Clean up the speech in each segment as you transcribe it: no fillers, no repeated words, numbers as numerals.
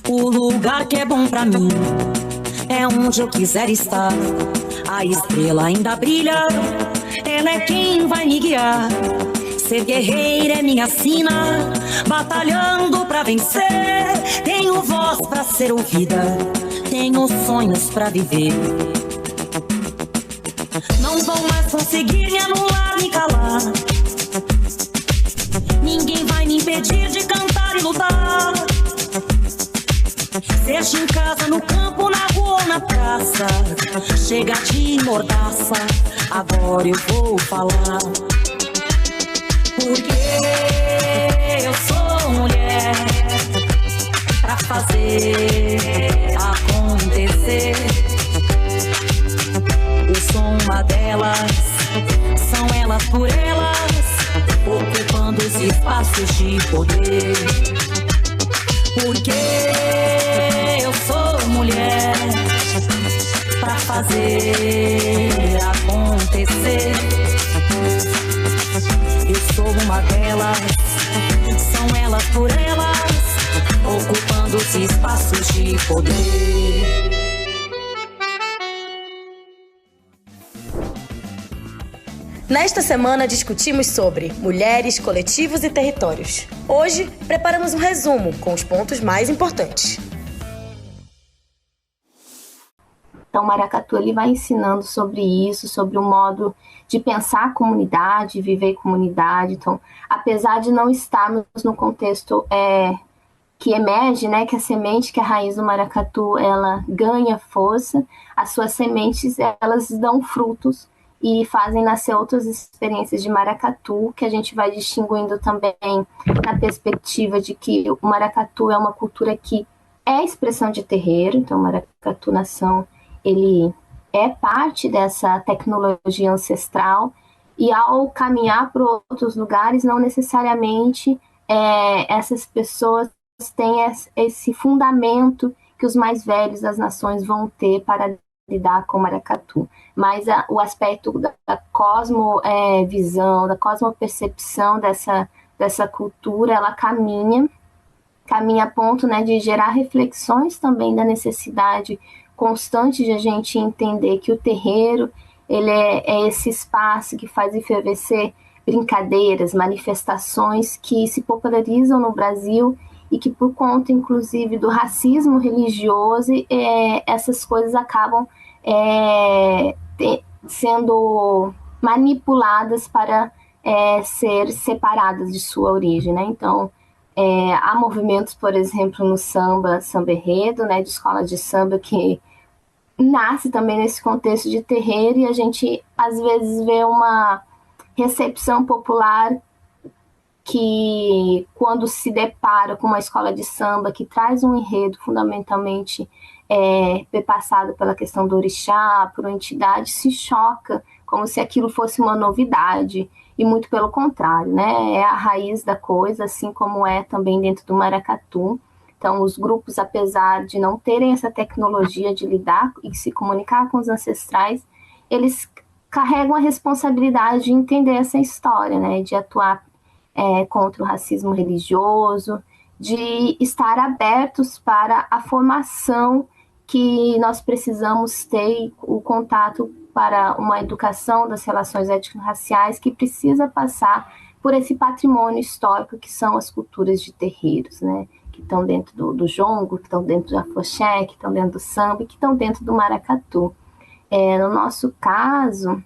O lugar que é bom pra mim é onde eu quiser estar. A estrela ainda brilha, ela é quem vai me guiar. Ser guerreira é minha sina, batalhando pra vencer. Tenho voz pra ser ouvida, tenho sonhos pra viver. Não vão mais conseguir me anular, me calar. Ninguém vai me impedir de cantar e lutar. Seja em casa, no campo, na rua ou na praça, chega de mordaça, agora eu vou falar. Porque eu sou mulher pra fazer acontecer. Eu sou uma delas, são elas por elas, ocupando os espaços de poder. Porque eu sou mulher pra fazer acontecer. Eu sou uma delas, são elas por elas, ocupando os espaços de poder. Nesta semana discutimos sobre mulheres, coletivos e territórios. Hoje, preparamos um resumo com os pontos mais importantes. Então, o maracatu ele vai ensinando sobre isso, sobre o modo de pensar a comunidade, viver em comunidade. Então, apesar de não estarmos no contexto que emerge, né, que a semente, que a raiz do maracatu, ela ganha força, as suas sementes, elas dão frutos e fazem nascer outras experiências de maracatu, que a gente vai distinguindo também na perspectiva de que o maracatu é uma cultura que é expressão de terreiro. Então, o maracatu nação, ele é parte dessa tecnologia ancestral, e ao caminhar para outros lugares, não necessariamente essas pessoas têm esse fundamento que os mais velhos das nações vão ter para lidar com o maracatu. Mas o aspecto da cosmovisão, da cosmopercepção dessa cultura, ela caminha a ponto, né, de gerar reflexões também da necessidade constante de a gente entender que o terreiro, ele é esse espaço que faz efervescer brincadeiras, manifestações que se popularizam no Brasil e que, por conta, inclusive, do racismo religioso, essas coisas acabam sendo manipuladas para ser separadas de sua origem, né? Então, há movimentos, por exemplo, no samba enredo, né, de escola de samba, que nasce também nesse contexto de terreiro, e a gente, às vezes, vê uma recepção popular que, quando se depara com uma escola de samba que traz um enredo fundamentalmente perpassado pela questão do orixá, por uma entidade, se choca, como se aquilo fosse uma novidade, e muito pelo contrário, né? É a raiz da coisa, assim como é também dentro do maracatu. Então, os grupos, apesar de não terem essa tecnologia de lidar e se comunicar com os ancestrais, eles carregam a responsabilidade de entender essa história, né? De atuar contra o racismo religioso, de estar abertos para a formação que nós precisamos ter, o contato para uma educação das relações étnico-raciais que precisa passar por esse patrimônio histórico que são as culturas de terreiros, né? Que estão dentro do jongo, que estão dentro do afoxé, que estão dentro do samba e que estão dentro do maracatu. No nosso caso,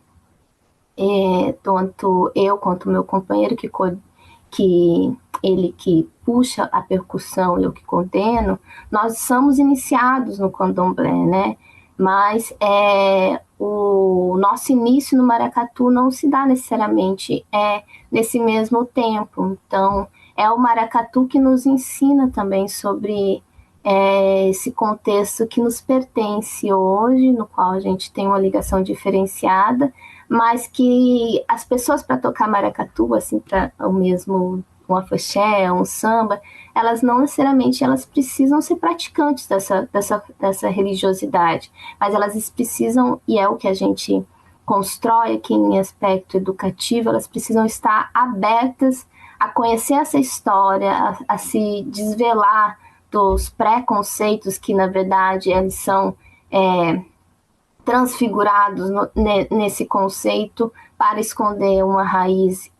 tanto eu quanto o meu companheiro, que ele que puxa a percussão e eu que coordeno, nós somos iniciados no candomblé, né? Mas o nosso início no maracatu não se dá necessariamente nesse mesmo tempo. Então, é o maracatu que nos ensina também sobre esse contexto que nos pertence hoje, no qual a gente tem uma ligação diferenciada, mas que as pessoas, para tocar maracatu, assim, para o mesmo um afoxé, um samba, elas não necessariamente elas precisam ser praticantes dessa religiosidade, mas elas precisam, e é o que a gente constrói aqui em aspecto educativo, elas precisam estar abertas a conhecer essa história, a se desvelar dos preconceitos que, na verdade, eles são transfigurados nesse conceito para esconder uma raiz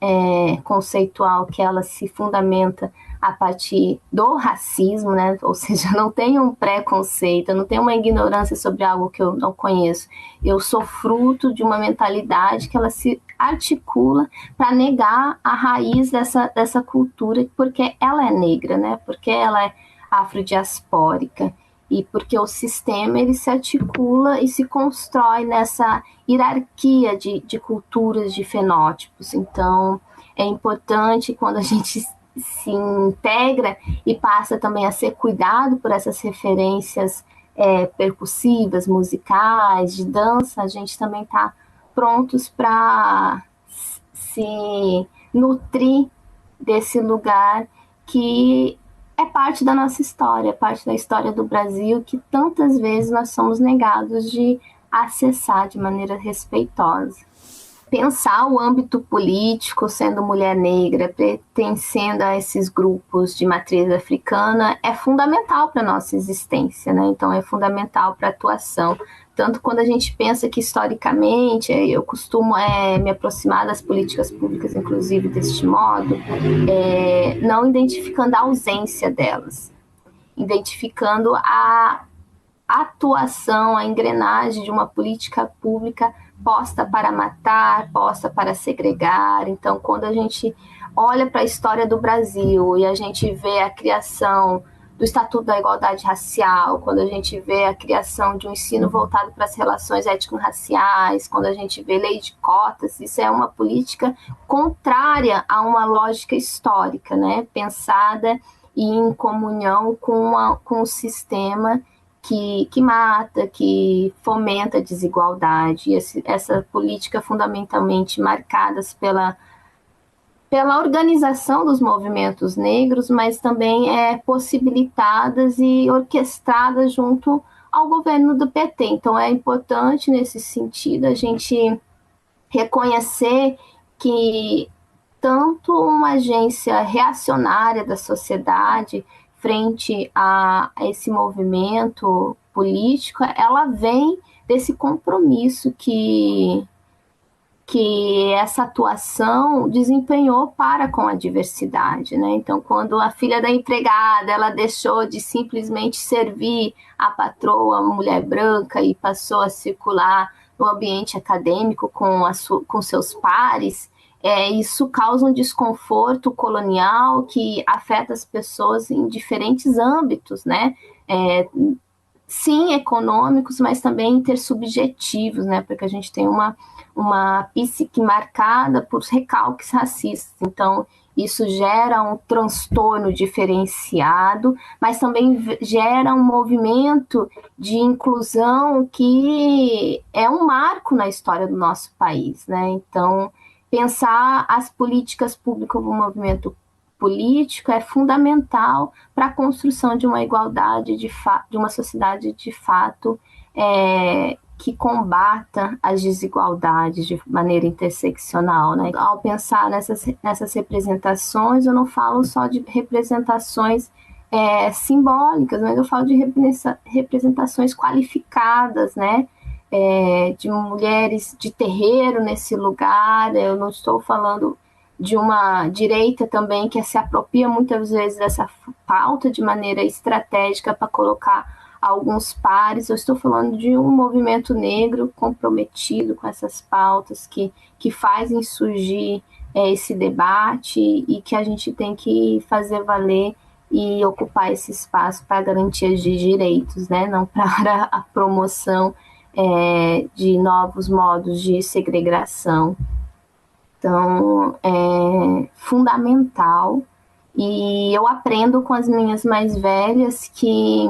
conceitual que ela se fundamenta a partir do racismo, né? Ou seja, não tem um preconceito, não tem uma ignorância sobre algo que eu não conheço. Eu sou fruto de uma mentalidade que ela se articula para negar a raiz dessa cultura, porque ela é negra, né? Porque ela é afrodiaspórica e porque o sistema ele se articula e se constrói nessa hierarquia de culturas, de fenótipos. Então, é importante quando a gente se integra e passa também a ser cuidado por essas referências percussivas, musicais, de dança, a gente também está prontos para se nutrir desse lugar que é parte da nossa história, parte da história do Brasil, que tantas vezes nós somos negados de acessar de maneira respeitosa. Pensar o âmbito político sendo mulher negra, pertencendo a esses grupos de matriz africana, é fundamental para a nossa existência, né? Então, é fundamental para a atuação. Tanto quando a gente pensa que, historicamente, eu costumo me aproximar das políticas públicas, inclusive, deste modo, não identificando a ausência delas, identificando a atuação, a engrenagem de uma política pública posta para matar, posta para segregar. Então, quando a gente olha para a história do Brasil e a gente vê a criação do Estatuto da Igualdade Racial, quando a gente vê a criação de um ensino voltado para as relações étnico-raciais, quando a gente vê lei de cotas, isso é uma política contrária a uma lógica histórica, né? Pensada e em comunhão com o sistema que mata, que fomenta a desigualdade. Essa política fundamentalmente marcadas pela organização dos movimentos negros, mas também possibilitadas e orquestradas junto ao governo do PT. Então, é importante, nesse sentido, a gente reconhecer que tanto uma agência reacionária da sociedade frente a esse movimento político, ela vem desse compromisso que essa atuação desempenhou para com a diversidade, né? Então, quando a filha da empregada, ela deixou de simplesmente servir a patroa, a mulher branca, e passou a circular no ambiente acadêmico com seus pares, isso causa um desconforto colonial que afeta as pessoas em diferentes âmbitos, né? Sim, econômicos, mas também intersubjetivos, né? Porque a gente tem uma psique marcada por recalques racistas. Então, isso gera um transtorno diferenciado, mas também gera um movimento de inclusão que é um marco na história do nosso país, né? Então, pensar as políticas públicas como um movimento político é fundamental para a construção de uma igualdade, de uma sociedade de fato que combata as desigualdades de maneira interseccional, né? Ao pensar nessas representações, eu não falo só de representações simbólicas, mas eu falo de representações qualificadas, né? De mulheres de terreiro nesse lugar. Eu não estou falando de uma direita também que se apropria muitas vezes dessa pauta de maneira estratégica para colocar alguns pares. Eu estou falando de um movimento negro comprometido com essas pautas que fazem surgir esse debate e que a gente tem que fazer valer e ocupar esse espaço para garantias de direitos, né? Não para a promoção de novos modos de segregação. Então, é fundamental, e eu aprendo com as minhas mais velhas que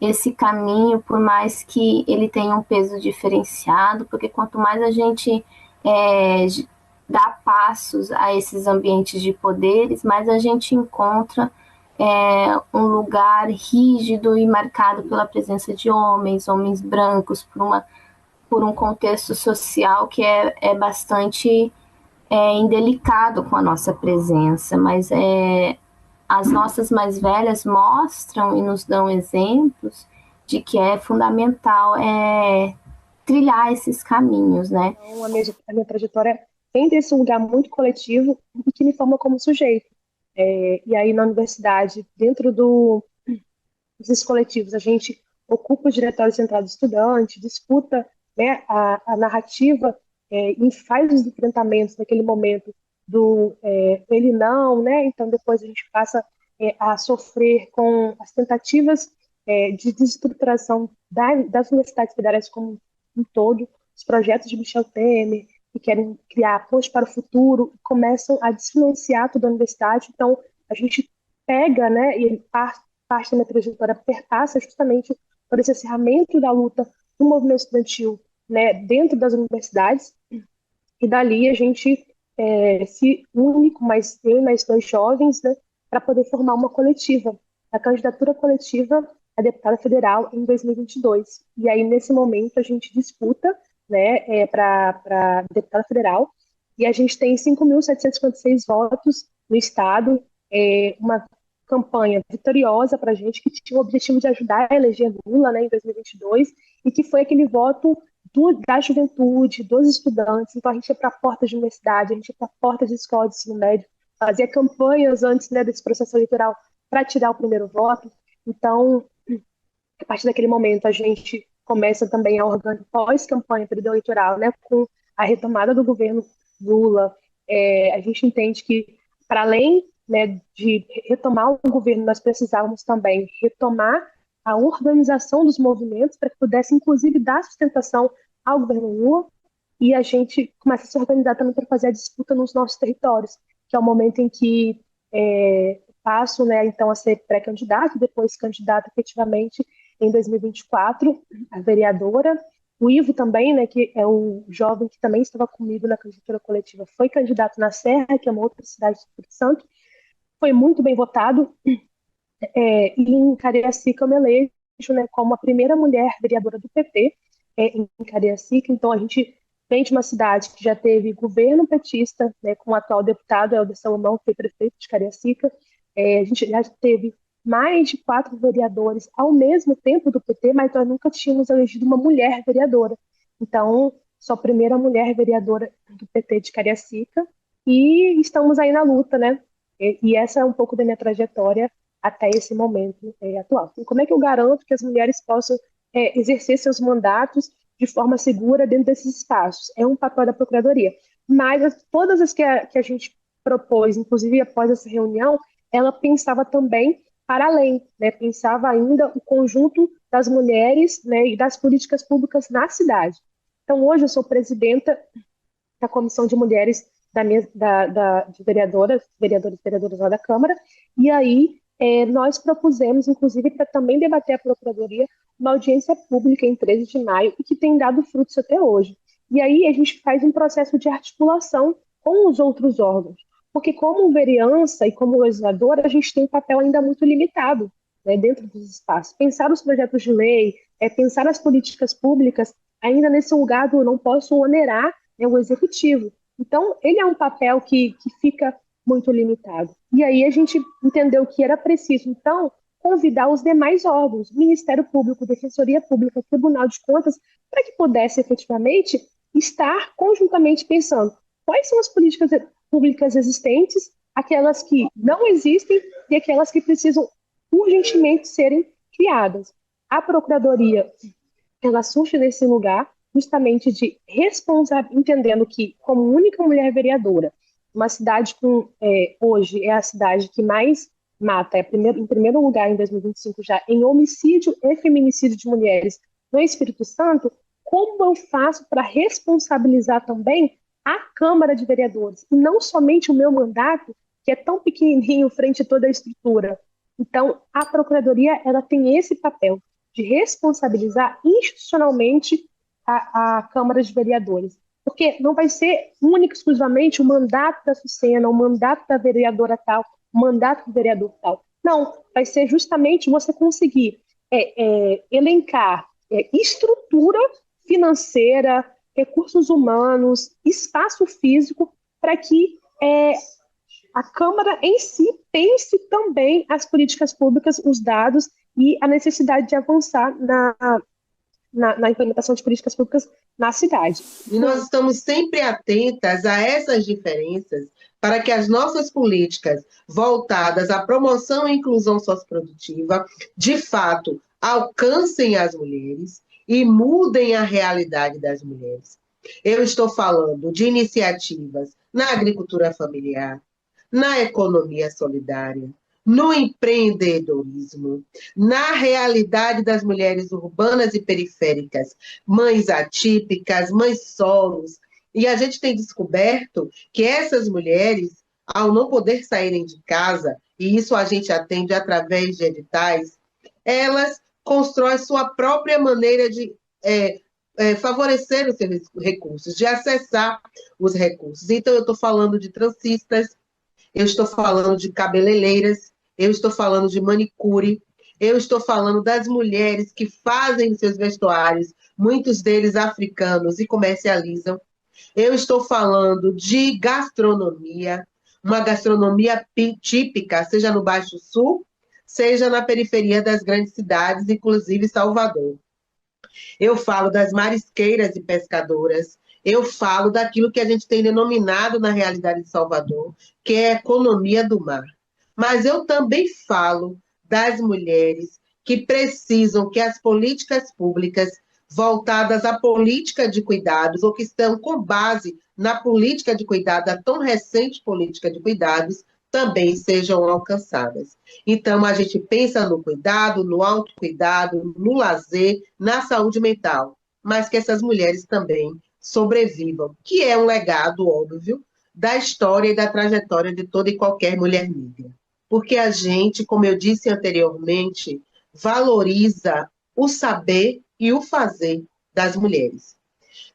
esse caminho, por mais que ele tenha um peso diferenciado, porque quanto mais a gente dá passos a esses ambientes de poderes, mais a gente encontra um lugar rígido e marcado pela presença de homens brancos, por por um contexto social que é bastante indelicado com a nossa presença, mas as nossas mais velhas mostram e nos dão exemplos de que é fundamental trilhar esses caminhos, né? Então, a minha trajetória tem desse lugar muito coletivo e que me forma como sujeito. E aí, na universidade, dentro desses coletivos, a gente ocupa o diretório central do estudante, disputa, né, a narrativa e faz os enfrentamentos naquele momento do ele não, né? Então, depois a gente passa a sofrer com as tentativas de desestruturação das universidades federais como um todo, os projetos de Michel Temer, que querem criar pontes para o futuro, começam a desfinanciar toda a universidade. Então, a gente pega, né, e parte da minha trajetória perpassa justamente por esse acirramento da luta do movimento estudantil, né, dentro das universidades, e dali a gente se une com eu e mais dois jovens, né, para poder formar uma coletiva, a candidatura coletiva a deputada federal em 2022. E aí, nesse momento, a gente disputa, né, para deputada federal, e a gente tem 5.756 votos no estado, uma campanha vitoriosa para a gente, que tinha o objetivo de ajudar a eleger Lula, né, em 2022, e que foi aquele voto da juventude, dos estudantes. Então, a gente ia para portas de universidade, a gente ia para portas de escola de ensino médio, fazia campanhas antes, né, desse processo eleitoral para tirar o primeiro voto. Então, a partir daquele momento, a gente começa também a organizar pós-campanha período eleitoral, né, com a retomada do governo Lula. A gente entende que, para além, né, de retomar o governo, nós precisávamos também retomar a organização dos movimentos para que pudesse, inclusive, dar sustentação ao governo Lula, e a gente começa a se organizar também para fazer a disputa nos nossos territórios, que é o momento em que passo, né, então, a ser pré-candidato, depois candidata efetivamente em 2024, a vereadora. O Ivo também, né, que é o jovem que também estava comigo na candidatura coletiva, foi candidato na Serra, que é uma outra cidade do Espírito Santo, foi muito bem votado, e em Cariacica eu me elejo, né, como a primeira mulher vereadora do PT em Cariacica. Então a gente vem de uma cidade que já teve governo petista, né, com o atual deputado Helder Salomão, que foi prefeito de Cariacica. A gente já teve mais de 4 vereadores ao mesmo tempo do PT, mas nós nunca tínhamos elegido uma mulher vereadora. Então, sou a primeira mulher vereadora do PT de Cariacica, e estamos aí na luta, né? E essa é um pouco da minha trajetória até esse momento atual. E como é que eu garanto que as mulheres possam exercer seus mandatos de forma segura dentro desses espaços? É um papel da Procuradoria. Mas todas as que a gente propôs, inclusive após essa reunião, ela pensava também para além, né? Pensava ainda o conjunto das mulheres, né, e das políticas públicas na cidade. Então, hoje eu sou presidenta da Comissão de Mulheres de vereadoras e vereadoras lá da Câmara, e aí nós propusemos, inclusive, para também debater a Procuradoria, uma audiência pública em 13 de maio, e que tem dado frutos até hoje. E aí a gente faz um processo de articulação com os outros órgãos, porque como vereança e como legisladora, a gente tem um papel ainda muito limitado, né, dentro dos espaços. Pensar os projetos de lei, pensar as políticas públicas, ainda nesse lugar do não posso onerar, né, o executivo. Então, ele é um papel que fica muito limitado. E aí a gente entendeu que era preciso, então, convidar os demais órgãos, Ministério Público, Defensoria Pública, Tribunal de Contas, para que pudesse efetivamente estar conjuntamente pensando quais são as políticas públicas existentes, aquelas que não existem e aquelas que precisam urgentemente serem criadas. A Procuradoria, ela surge nesse lugar justamente de entendendo que, como única mulher vereadora, uma cidade com, hoje é a cidade que mais mata, em primeiro lugar em 2025 já, em homicídio e feminicídio de mulheres no Espírito Santo, como eu faço para responsabilizar também a Câmara de Vereadores, e não somente o meu mandato, que é tão pequenininho frente a toda a estrutura. Então, a Procuradoria, ela tem esse papel de responsabilizar institucionalmente a Câmara de Vereadores, porque não vai ser único exclusivamente o mandato da Sucena, o mandato da vereadora tal, o mandato do vereador tal. Não, vai ser justamente você conseguir elencar estrutura financeira, recursos humanos, espaço físico, para que a Câmara em si pense também as políticas públicas, os dados e a necessidade de avançar na implementação de políticas públicas na cidade. E nós estamos sempre atentas a essas diferenças para que as nossas políticas voltadas à promoção e inclusão socioprodutiva, de fato, alcancem as mulheres e mudem a realidade das mulheres. Eu estou falando de iniciativas na agricultura familiar, na economia solidária, no empreendedorismo, na realidade das mulheres urbanas e periféricas, mães atípicas, mães solos. E a gente tem descoberto que essas mulheres, ao não poder saírem de casa, e isso a gente atende através de editais, elas constroem sua própria maneira de favorecer os seus recursos, de acessar os recursos. Então, eu estou falando de transistas, eu estou falando de cabeleireiras, eu estou falando de manicure, eu estou falando das mulheres que fazem seus vestuários, muitos deles africanos, e comercializam. Eu estou falando de gastronomia, uma gastronomia típica, seja no Baixo Sul, seja na periferia das grandes cidades, inclusive Salvador. Eu falo das marisqueiras e pescadoras, eu falo daquilo que a gente tem denominado na realidade de Salvador, que é a economia do mar. Mas eu também falo das mulheres que precisam que as políticas públicas voltadas à política de cuidados, ou que estão com base na política de cuidado, a tão recente política de cuidados, também sejam alcançadas. Então, a gente pensa no cuidado, no autocuidado, no lazer, na saúde mental, mas que essas mulheres também sobrevivam, que é um legado, óbvio, da história e da trajetória de toda e qualquer mulher negra. Porque a gente, como eu disse anteriormente, valoriza o saber e o fazer das mulheres.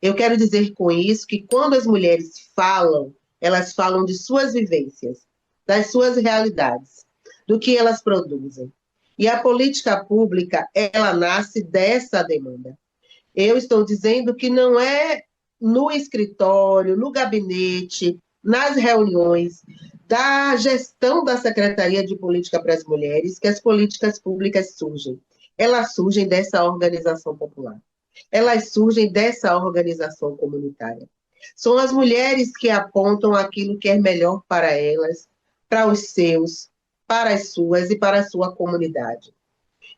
Eu quero dizer com isso que quando as mulheres falam, elas falam de suas vivências, das suas realidades, do que elas produzem. E a política pública, ela nasce dessa demanda. Eu estou dizendo que não é no escritório, no gabinete, nas reuniões da gestão da Secretaria de Política para as Mulheres que as políticas públicas surgem. Elas surgem dessa organização popular. Elas surgem dessa organização comunitária. São as mulheres que apontam aquilo que é melhor para elas, para os seus, para as suas e para a sua comunidade.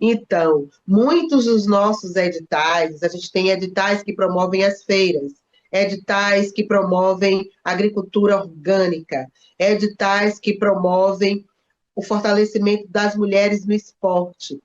Então, muitos dos nossos editais, a gente tem editais que promovem as feiras, editais que promovem agricultura orgânica, editais que promovem o fortalecimento das mulheres no esporte.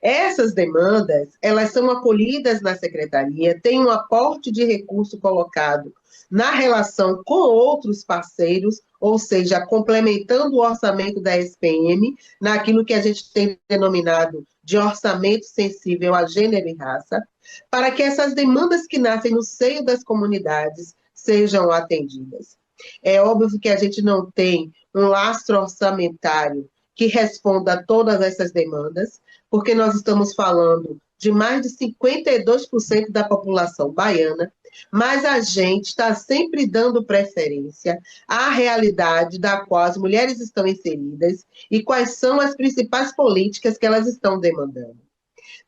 Essas demandas, elas são acolhidas na secretaria, tem um aporte de recurso colocado na relação com outros parceiros, ou seja, complementando o orçamento da SPM, naquilo que a gente tem denominado de orçamento sensível a gênero e raça, para que essas demandas que nascem no seio das comunidades sejam atendidas. É óbvio que a gente não tem um lastro orçamentário que responda a todas essas demandas, porque nós estamos falando de mais de 52% da população baiana, mas a gente está sempre dando preferência à realidade da qual as mulheres estão inseridas e quais são as principais políticas que elas estão demandando.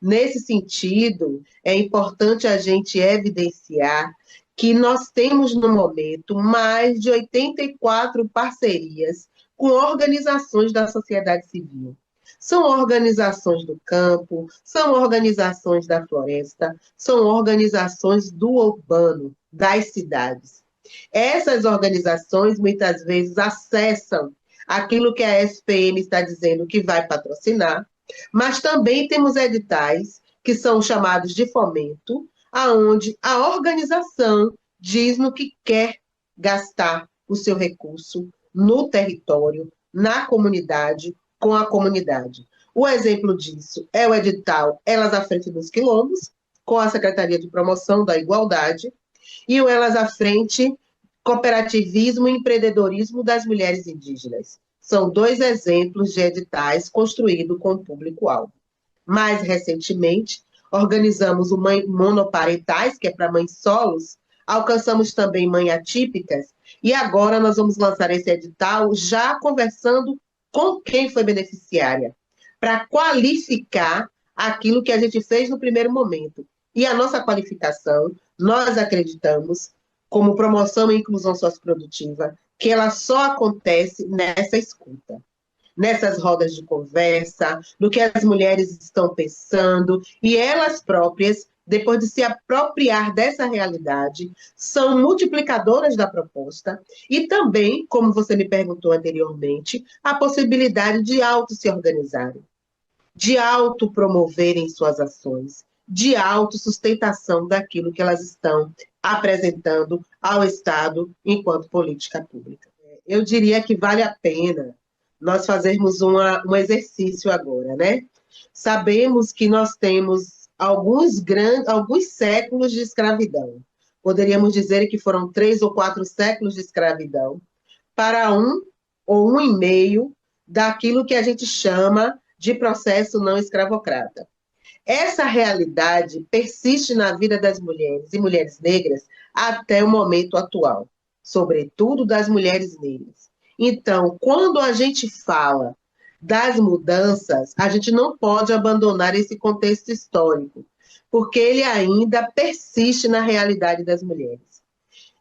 Nesse sentido, é importante a gente evidenciar que nós temos, no momento, mais de 84 parcerias com organizações da sociedade civil. São organizações do campo, são organizações da floresta, são organizações do urbano, das cidades. Essas organizações, muitas vezes, acessam aquilo que a SPM está dizendo que vai patrocinar, mas também temos editais que são chamados de fomento, aonde a organização diz no que quer gastar o seu recurso no território, na comunidade, com a comunidade. O exemplo disso é o edital Elas à Frente dos Quilombos, com a Secretaria de Promoção da Igualdade, e o Elas à Frente Cooperativismo e Empreendedorismo das Mulheres Indígenas. São 2 exemplos de editais construídos com o público-alvo. Mais recentemente, organizamos o Mãe Monoparentais, que é para mães solos, alcançamos também mães atípicas, e agora nós vamos lançar esse edital já conversando com quem foi beneficiária, para qualificar aquilo que a gente fez no primeiro momento. E a nossa qualificação, nós acreditamos, como promoção e inclusão socioprodutiva, que ela só acontece nessa escuta, nessas rodas de conversa, no que as mulheres estão pensando, e elas próprias, depois de se apropriar dessa realidade, são multiplicadoras da proposta, e também, como você me perguntou anteriormente, a possibilidade de se organizarem, de promoverem suas ações, de autossustentação daquilo que elas estão apresentando ao Estado enquanto política pública. Eu diria que vale a pena nós fazermos um exercício agora, né? Sabemos que nós temos alguns séculos de escravidão. Poderíamos dizer que foram 3 ou 4 séculos de escravidão para 1 ou 1,5 daquilo que a gente chama de processo não escravocrata. Essa realidade persiste na vida das mulheres e mulheres negras até o momento atual, sobretudo das mulheres negras. Então, quando a gente fala das mudanças, a gente não pode abandonar esse contexto histórico, porque ele ainda persiste na realidade das mulheres.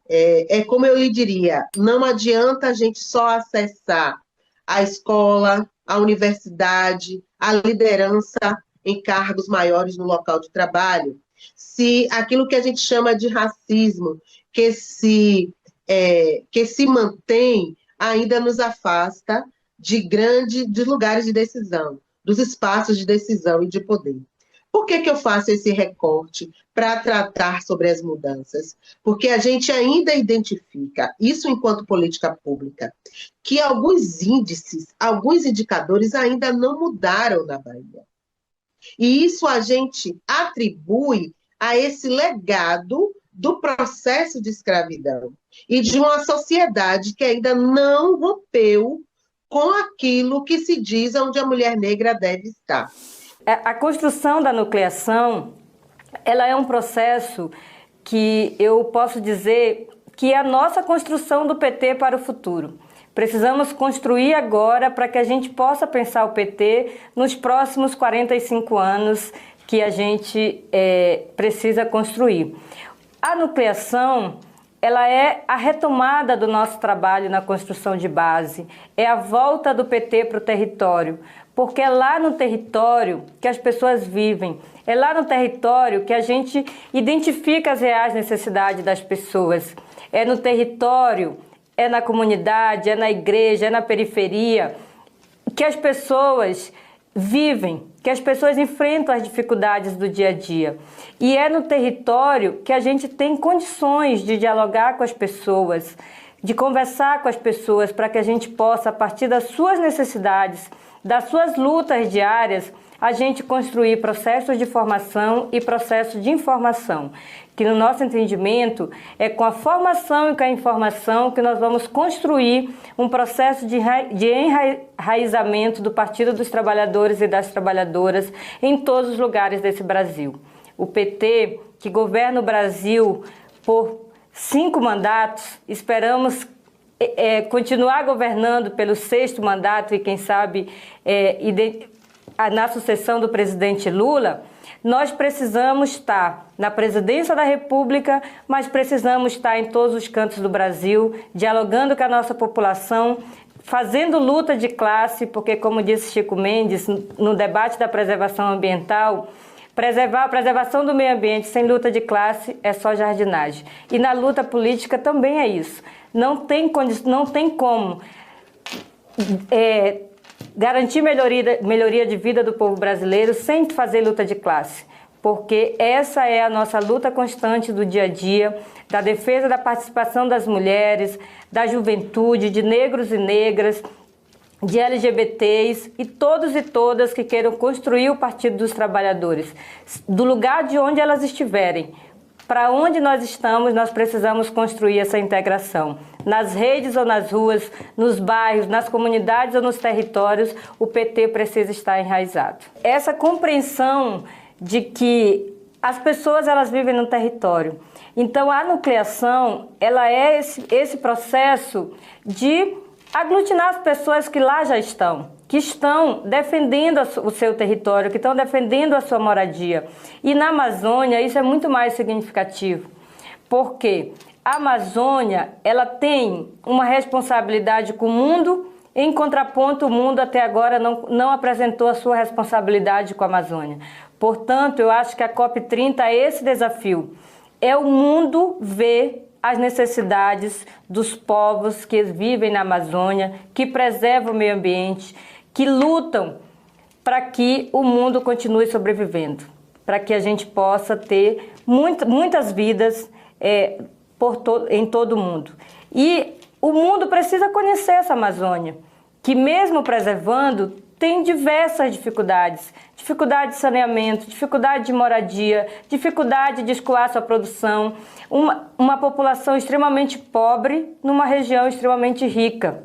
É como eu lhe diria, não adianta a gente só acessar a escola, a universidade, a liderança em cargos maiores no local de trabalho, se aquilo que a gente chama de racismo, que se mantém, ainda nos afasta de lugares de decisão, dos espaços de decisão e de poder. Por que eu faço esse recorte para tratar sobre as mudanças? Porque a gente ainda identifica, isso enquanto política pública, que alguns índices, alguns indicadores ainda não mudaram na Bahia. E isso a gente atribui a esse legado do processo de escravidão e de uma sociedade que ainda não rompeu com aquilo que se diz onde a mulher negra deve estar. A construção da nucleação, ela é um processo que eu posso dizer que é a nossa construção do PT para o futuro. Precisamos construir agora para que a gente possa pensar o PT nos próximos 45 anos que a gente precisa construir. A nucleação, ela é a retomada do nosso trabalho na construção de base, é a volta do PT para o território, porque é lá no território que as pessoas vivem, é lá no território que a gente identifica as reais necessidades das pessoas, é no território, é na comunidade, é na igreja, é na periferia, que as pessoas vivem, que as pessoas enfrentam as dificuldades do dia a dia. E é no território que a gente tem condições de dialogar com as pessoas, de conversar com as pessoas para que a gente possa, a partir das suas necessidades, das suas lutas diárias, a gente construir processos de formação e processos de informação, que no nosso entendimento é com a formação e com a informação que nós vamos construir um processo de enraizamento do Partido dos Trabalhadores e das Trabalhadoras em todos os lugares desse Brasil. O PT, que governa o Brasil por 5 mandatos, esperamos continuar governando pelo 6º mandato e, quem sabe, na sucessão do presidente Lula. Nós precisamos estar na presidência da República, mas precisamos estar em todos os cantos do Brasil, dialogando com a nossa população, fazendo luta de classe, porque, como disse Chico Mendes, no debate da preservação ambiental, a preservação do meio ambiente sem luta de classe é só jardinagem. E na luta política também é isso. Não tem como garantir melhoria de vida do povo brasileiro sem fazer luta de classe, porque essa é a nossa luta constante do dia a dia, da defesa da participação das mulheres, da juventude, de negros e negras, de LGBTs e todos e todas que queiram construir o Partido dos Trabalhadores, do lugar de onde elas estiverem. Para onde nós estamos, nós precisamos construir essa integração. Nas redes ou nas ruas, nos bairros, nas comunidades ou nos territórios, o PT precisa estar enraizado. Essa compreensão de que as pessoas elas vivem no território. Então a nucleação ela é esse processo de aglutinar as pessoas que lá já estão, que estão defendendo o seu território, que estão defendendo a sua moradia. E na Amazônia isso é muito mais significativo, porque a Amazônia ela tem uma responsabilidade com o mundo. Em contraponto, o mundo até agora não apresentou a sua responsabilidade com a Amazônia. Portanto, eu acho que a COP30 é esse desafio. É o mundo ver as necessidades dos povos que vivem na Amazônia, que preservam o meio ambiente, que lutam para que o mundo continue sobrevivendo, para que a gente possa ter muitas vidas em todo o mundo. E o mundo precisa conhecer essa Amazônia, que mesmo preservando, tem diversas dificuldades. Dificuldade de saneamento, dificuldade de moradia, dificuldade de escoar sua produção. Uma população extremamente pobre numa região extremamente rica.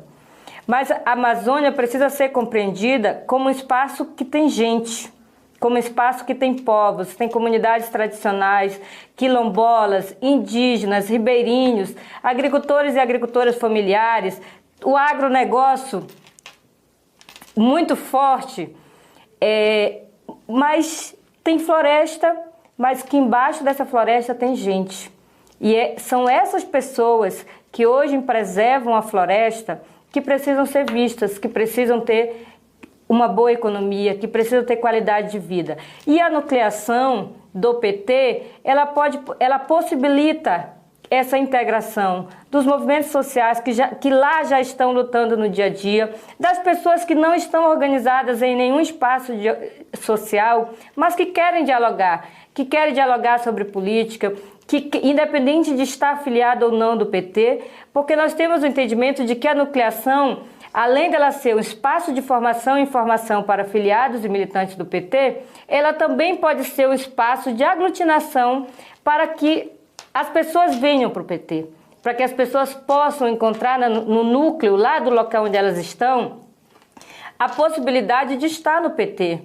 Mas a Amazônia precisa ser compreendida como um espaço que tem gente, como um espaço que tem povos, tem comunidades tradicionais, quilombolas, indígenas, ribeirinhos, agricultores e agricultoras familiares, o agronegócio muito forte, mas tem floresta, mas que embaixo dessa floresta tem gente. E são essas pessoas que hoje preservam a floresta que precisam ser vistas, que precisam ter uma boa economia, que precisam ter qualidade de vida. E a nucleação do PT, ela possibilita essa integração dos movimentos sociais que lá já estão lutando no dia a dia, das pessoas que não estão organizadas em nenhum espaço social, mas que querem dialogar sobre política, que independente de estar afiliado ou não do PT, porque nós temos o entendimento de que a nucleação, além dela ser um espaço de formação e informação para afiliados e militantes do PT, ela também pode ser um espaço de aglutinação para que as pessoas venham para o PT, para que as pessoas possam encontrar no núcleo, lá do local onde elas estão, a possibilidade de estar no PT.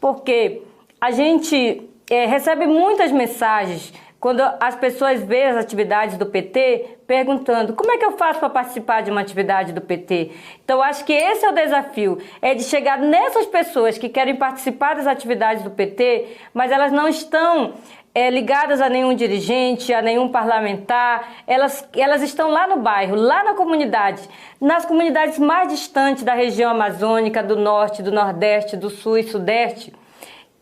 Porque a gente recebe muitas mensagens quando as pessoas veem as atividades do PT, perguntando como é que eu faço para participar de uma atividade do PT. Então, acho que esse é o desafio, de chegar nessas pessoas que querem participar das atividades do PT, mas elas não estão ligadas a nenhum dirigente, a nenhum parlamentar, elas estão lá no bairro, lá na comunidade, nas comunidades mais distantes da região amazônica, do norte, do nordeste, do sul e sudeste,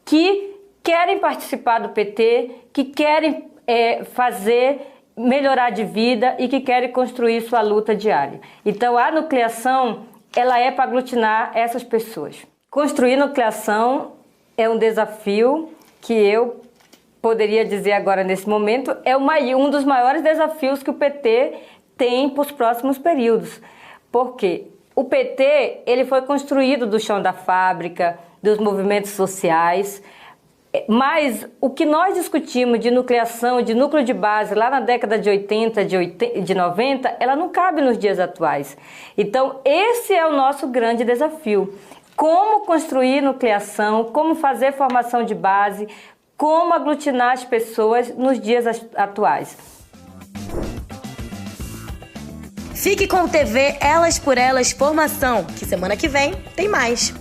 que querem participar do PT, que querem melhorar de vida e que querem construir sua luta diária. Então a nucleação, ela é para aglutinar essas pessoas. Construir nucleação é um desafio que eu poderia dizer agora nesse momento, é um dos maiores desafios que o PT tem para os próximos períodos. Porque o PT ele foi construído do chão da fábrica, dos movimentos sociais, mas o que nós discutimos de nucleação, de núcleo de base lá na década de 80, de 90, ela não cabe nos dias atuais. Então, esse é o nosso grande desafio. Como construir nucleação, como fazer formação de base, como aglutinar as pessoas nos dias atuais. Fique com o TV Elas por Elas Formação, que semana que vem tem mais.